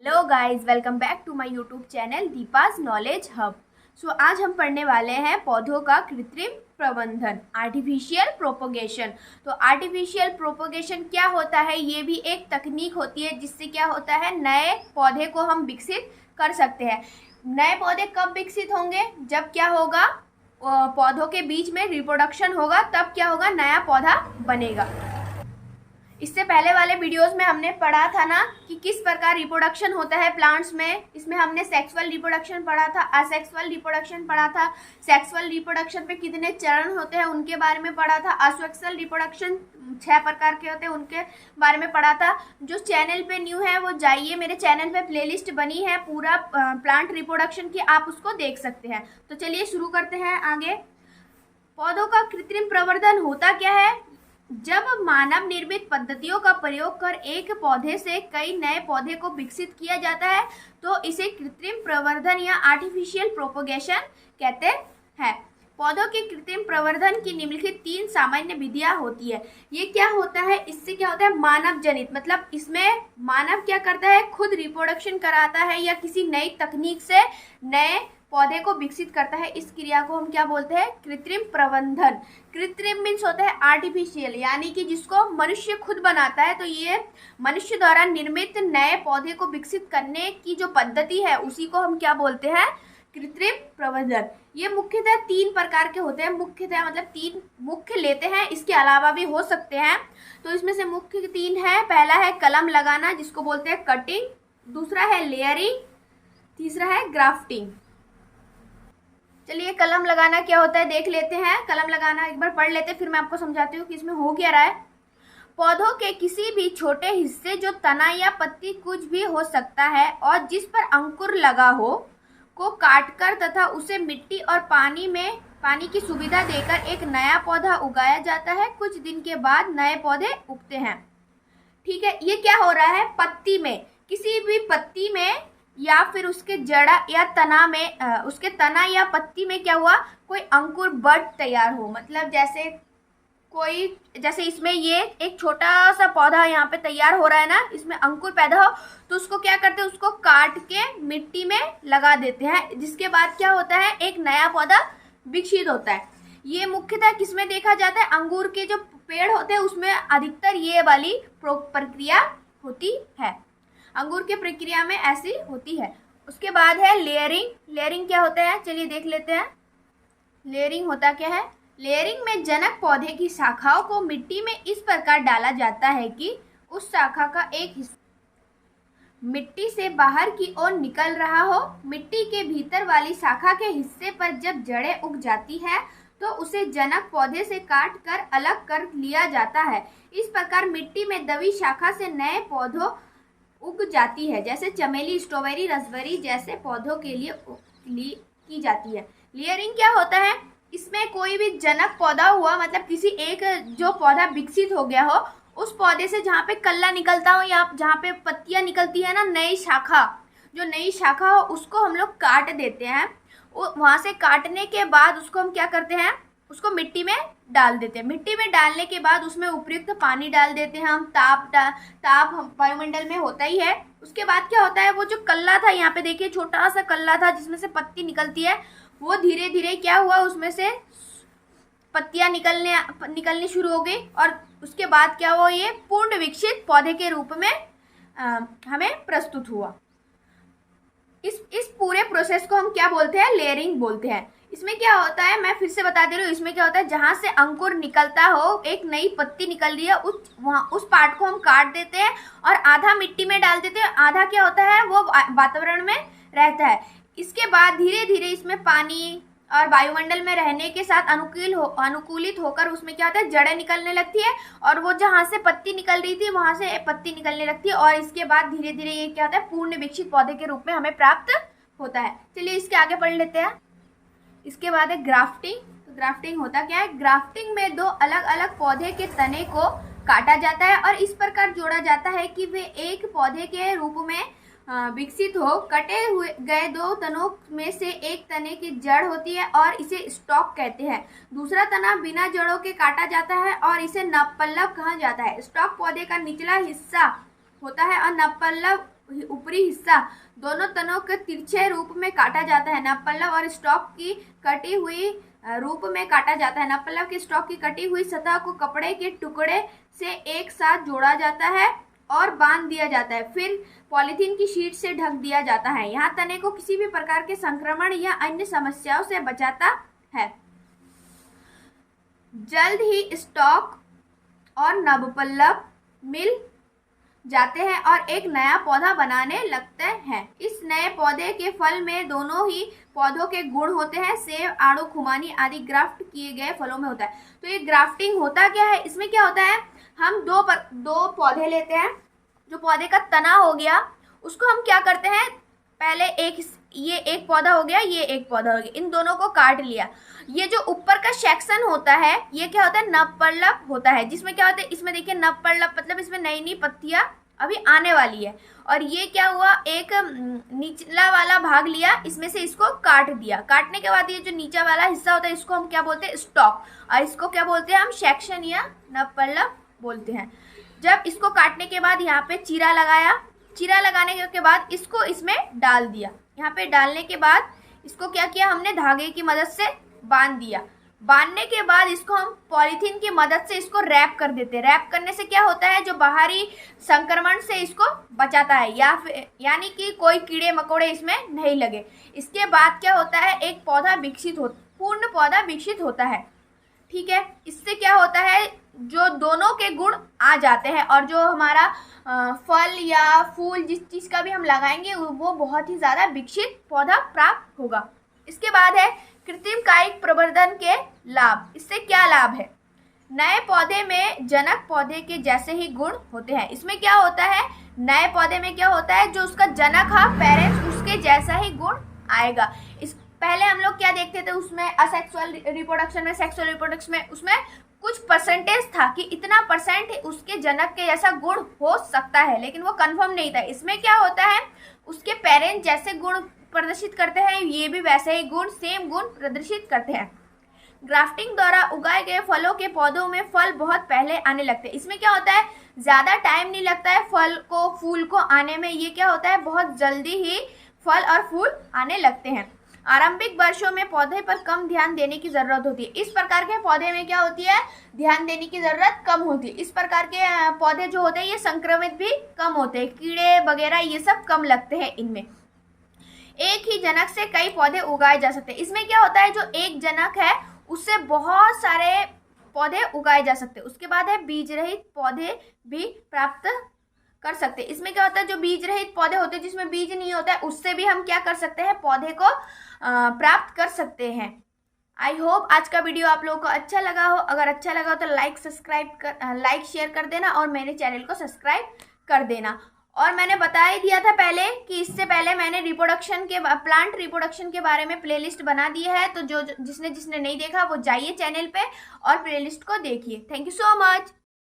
Hello guys, welcome back to my YouTube channel Deepa's knowledge hub. आज हम पढ़ने वाले हैं पौधों का कृत्रिम प्रबंधन, आर्टिफिशियल प्रोपोगेशन। तो आर्टिफिशियल प्रोपोगेशन क्या होता है? ये भी एक तकनीक होती है जिससे क्या होता है, नए पौधे को हम विकसित कर सकते हैं। नए पौधे कब विकसित होंगे? जब क्या होगा, पौधों के बीच में रिप्रोडक्शन होगा, तब क्या होगा, नया पौधा बनेगा। इससे पहले वाले वीडियोस में हमने पढ़ा था ना कि किस प्रकार रिप्रोडक्शन होता है प्लांट्स में। इसमें हमने सेक्सुअल रिप्रोडक्शन पढ़ा था, असेक्सुअल रिप्रोडक्शन पढ़ा था, सेक्सुअल रिप्रोडक्शन पे कितने चरण होते हैं उनके बारे में पढ़ा था, असेक्सुअल रिप्रोडक्शन 6 प्रकार के होते हैं उनके बारे में पढ़ा था। जो चैनल पे न्यू है वो जाइए, मेरे चैनल पे प्लेलिस्ट बनी है पूरा प्लांट रिप्रोडक्शन की, आप उसको देख सकते हैं। तो चलिए शुरू करते हैं आगे। पौधों का कृत्रिम प्रवर्धन होता क्या है? जब मानव निर्मित पद्धतियों का प्रयोग कर एक पौधे से कई नए पौधे को विकसित किया जाता है तो इसे कृत्रिम प्रवर्धन या आर्टिफिशियल प्रोपोगेशन कहते हैं। पौधों के कृत्रिम प्रवर्धन की निम्नलिखित 3 सामान्य विधियां होती है। ये क्या होता है, इससे क्या होता है, मानव जनित, मतलब इसमें मानव क्या करता है, खुद रिप्रोडक्शन कराता है या किसी नई तकनीक से नए पौधे को विकसित करता है। इस क्रिया को हम क्या बोलते हैं? कृत्रिम प्रबंधन। कृत्रिम मीन्स होता है आर्टिफिशियल, यानी कि जिसको मनुष्य खुद बनाता है। तो ये मनुष्य द्वारा निर्मित नए पौधे को विकसित करने की जो पद्धति है उसी को हम क्या बोलते हैं? कृत्रिम प्रबंधन। ये मुख्यतः 3 प्रकार के होते हैं। मुख्यतः मतलब 3 मुख्य लेते हैं, इसके अलावा भी हो सकते हैं। तो इसमें से मुख्य 3 है। पहला है कलम लगाना, जिसको बोलते हैं कटिंग। दूसरा है लेयरिंग। तीसरा है ग्राफ्टिंग। चलिए कलम लगाना क्या होता है देख लेते हैं। कलम लगाना एक बार पढ़ लेते हैं, फिर मैं आपको समझाती हूँ कि इसमें हो क्या रहा है। पौधों के किसी भी छोटे हिस्से, जो तना या पत्ती कुछ भी हो सकता है, और जिस पर अंकुर लगा हो, को काटकर तथा उसे मिट्टी और पानी की सुविधा देकर एक नया पौधा उगाया जाता है। कुछ दिन के बाद नए पौधे उगते हैं। ठीक है, ये क्या हो रहा है, पत्ती में, किसी भी पत्ती में या फिर उसके जड़ा या तना में, उसके तना या पत्ती में क्या हुआ, कोई अंकुर बड तैयार हो। मतलब जैसे इसमें ये एक छोटा सा पौधा यहाँ पे तैयार हो रहा है ना, इसमें अंकुर पैदा हो, तो उसको क्या करते हैं, उसको काट के मिट्टी में लगा देते हैं, जिसके बाद क्या होता है, एक नया पौधा विकसित होता है। ये मुख्यतः किसमें देखा जाता है? अंगूर के जो पेड़ होते हैं उसमें अधिकतर ये वाली प्रक्रिया होती है। अंगूर के प्रक्रिया में ऐसी होती है। उसके बाद है लेयरिंग। लेयरिंग क्या होता है, चलिए देख लेते हैं। लेयरिंग होता क्या है? लेयरिंग में जनक पौधे की शाखाओं को मिट्टी में इस प्रकार डाला जाता है कि उस शाखा का एक हिस्सा मिट्टी से बाहर की ओर निकल रहा हो। मिट्टी के भीतर वाली शाखा के हिस्से पर जब जड़ें उग जाती है तो उसे जनक पौधे से काट कर अलग कर लिया जाता है। इस प्रकार मिट्टी में दबी शाखा से नए पौधों उग जाती है, जैसे चमेली, स्ट्रॉबेरी, रसबेरी जैसे पौधों के लिए की जाती है। लेयरिंग क्या होता है? इसमें कोई भी जनक पौधा हुआ, मतलब किसी एक जो पौधा विकसित हो गया हो, उस पौधे से जहाँ पे कल्ला निकलता हो या जहाँ पे पत्तियां निकलती है ना, नई शाखा, जो नई शाखा हो उसको हम लोग काट देते हैं। वहां से काटने के बाद उसको हम क्या करते हैं, उसको मिट्टी में डाल देते हैं। मिट्टी में डालने के बाद उसमें उपयुक्त पानी डाल देते हैं हम। ताप वायुमंडल में होता ही है। उसके बाद क्या होता है, वो जो कल्ला था, यहाँ पे देखिए छोटा सा कल्ला था जिसमें से पत्ती निकलती है, वो धीरे धीरे क्या हुआ, उसमें से पत्तियां निकलनी शुरू हो गई, और उसके बाद क्या हुआ, ये पूर्ण विकसित पौधे के रूप में हमें प्रस्तुत हुआ। इस पूरे प्रोसेस को हम क्या बोलते हैं? लेयरिंग बोलते हैं। इसमें क्या होता है, मैं फिर से बता दे रही हूँ, इसमें क्या होता है, जहां से अंकुर निकलता हो, एक नई पत्ती निकल रही है, उस पार्ट को हम काट देते हैं और आधा मिट्टी में डाल देते हैं, आधा क्या होता है, वो वातावरण में रहता है। इसके बाद धीरे धीरे इसमें पानी और वायुमंडल में रहने के साथ अनुकूलित होकर उसमें क्या होता है, जड़ें निकलने लगती है, और वो जहाँ से पत्ती निकल रही थी वहां से पत्ती निकलने लगती है, और इसके बाद धीरे धीरे ये क्या होता है, पूर्ण विकसित पौधे के रूप में हमें प्राप्त होता है। चलिए इसके आगे पढ़ लेते हैं। इसके बाद है ग्राफ्टिंग। तो ग्राफ्टिंग होता क्या है? ग्राफ्टिंग में 2 अलग अलग पौधे के तने को काटा जाता है और इस प्रकार जोड़ा जाता है कि वे एक पौधे के रूप में विकसित हो। कटे हुए गए 2 तनों में से एक तने की जड़ होती है और इसे स्टॉक कहते हैं। दूसरा तना बिना जड़ों के काटा जाता है और इसे नवपल्लव कहा जाता है। स्टॉक पौधे का निचला हिस्सा होता है और नवपल्लव ऊपरी हिस्सा दोनों तनों के तिरछे रूप में काटा जाता है। नवपल्लव और स्टॉक की कटी हुई रूप में काटा जाता है। नवपल्लव के स्टॉक की कटी हुई सतह को कपड़े के टुकड़े से एक साथ जोड़ा जाता है और बांध दिया जाता है, फिर पॉलीथीन की शीट से ढक दिया जाता है। यहाँ तने को किसी भी प्रकार के संक्रमण या अन्य समस्याओं से बचाता है। जल्द ही स्टॉक और नवपल्लव मिल जाते हैं और एक नया पौधा बनाने लगते हैं। इस नए पौधे के फल में दोनों ही पौधों के गुण होते हैं। सेब, आड़ू, खुमानी आदि ग्राफ्ट किए गए फलों में होता है। तो ये ग्राफ्टिंग होता क्या है, इसमें क्या होता है, हम दो पौधे लेते हैं। जो पौधे का तना हो गया उसको हम क्या करते हैं, पहले ये एक पौधा हो गया, ये एक पौधा हो गया, इन दोनों को काट लिया। ये जो ऊपर का सेक्शन होता है ये क्या होता है, नवपल्लव होता है, जिसमें क्या होता है, इसमें देखिए नवपल्लव मतलब इसमें नई नई पत्तियां अभी आने वाली है। और ये क्या हुआ, एक निचला वाला भाग लिया, इसमें से इसको काट दिया। काटने के बाद ये जो नीचा वाला हिस्सा होता है इसको हम क्या बोलते हैं, स्टॉक, और इसको क्या बोलते हैं हम, सेक्शन या नवपल्लव बोलते हैं। जब इसको काटने के बाद यहाँ पे चीरा लगाया, चीरा लगाने के बाद इसको इसमें डाल दिया। यहाँ पे डालने के बाद इसको क्या किया हमने, धागे की मदद से बांध दिया। बांधने के बाद इसको हम पॉलीथीन की मदद से इसको रैप कर देते हैं। रैप करने से क्या होता है, जो बाहरी संक्रमण से इसको बचाता है, या फिर यानी कि कोई कीड़े मकोड़े इसमें नहीं लगे। इसके बाद क्या होता है, एक पौधा पूर्ण पौधा विकसित होता है। ठीक है, इससे क्या होता है, जो दोनों के गुण आ जाते हैं और जो हमारा फल या फूल जिस चीज का भी हम लगाएंगे वो बहुत ही ज्यादा विकसित पौधा प्राप्त होगा। इसके बाद है कृत्रिम कायिक प्रवर्धन के लाभ। इससे क्या लाभ है, नए पौधे में जनक पौधे के जैसे ही गुण होते हैं। इसमें क्या होता है, नए पौधे में क्या होता है, जो उसका जनक है पेरेंट्स उसके जैसा ही गुण आएगा। इस पहले हम लोग क्या देखते थे, उसमें असेक्सुअल रिप्रोडक्शन में, सेक्सुअल रिप्रोडक्शन में उसमें कुछ परसेंटेज था कि इतना परसेंट उसके जनक के जैसा गुण हो सकता है, लेकिन वो कंफर्म नहीं था। इसमें क्या होता है, उसके पेरेंट जैसे गुण प्रदर्शित करते हैं, ये भी वैसे ही गुण, सेम गुण प्रदर्शित करते हैं। ग्राफ्टिंग द्वारा उगाए गए फलों के पौधों में फल बहुत पहले आने लगते हैं। इसमें क्या होता है, ज्यादा टाइम नहीं लगता है फल को, फूल को आने में। ये क्या होता है, बहुत जल्दी ही फल और फूल आने लगते हैं। आरंभिक वर्षों में पौधे पर कम ध्यान देने की जरूरत होती है। इस प्रकार के पौधे में क्या होती है, ध्यान देने की जरूरत कम होती है। इस प्रकार के पौधे जो होते हैं ये संक्रमित भी कम होते हैं, कीड़े वगैरह ये सब कम लगते हैं इनमें। एक ही जनक से कई पौधे उगाए जा सकते हैं। इसमें क्या होता है, जो एक जनक है उससे बहुत सारे पौधे उगाए जा सकते हैं। उसके बाद है बीज रहित पौधे भी प्राप्त कर सकते हैं। इसमें क्या होता है, जो बीज रहित पौधे होते हैं जिसमें बीज नहीं होता है, उससे भी हम क्या कर सकते हैं, पौधे को प्राप्त कर सकते हैं। आई होप आज का वीडियो आप लोगों को अच्छा लगा हो। अगर अच्छा लगा हो तो लाइक शेयर कर देना और मेरे चैनल को सब्सक्राइब कर देना। और मैंने बता ही दिया था पहले कि इससे पहले मैंने प्लांट रिप्रोडक्शन के बारे में प्लेलिस्ट बना दी है, तो जिसने नहीं देखा वो जाइए चैनल पे और प्लेलिस्ट को देखिए। Thank you so much.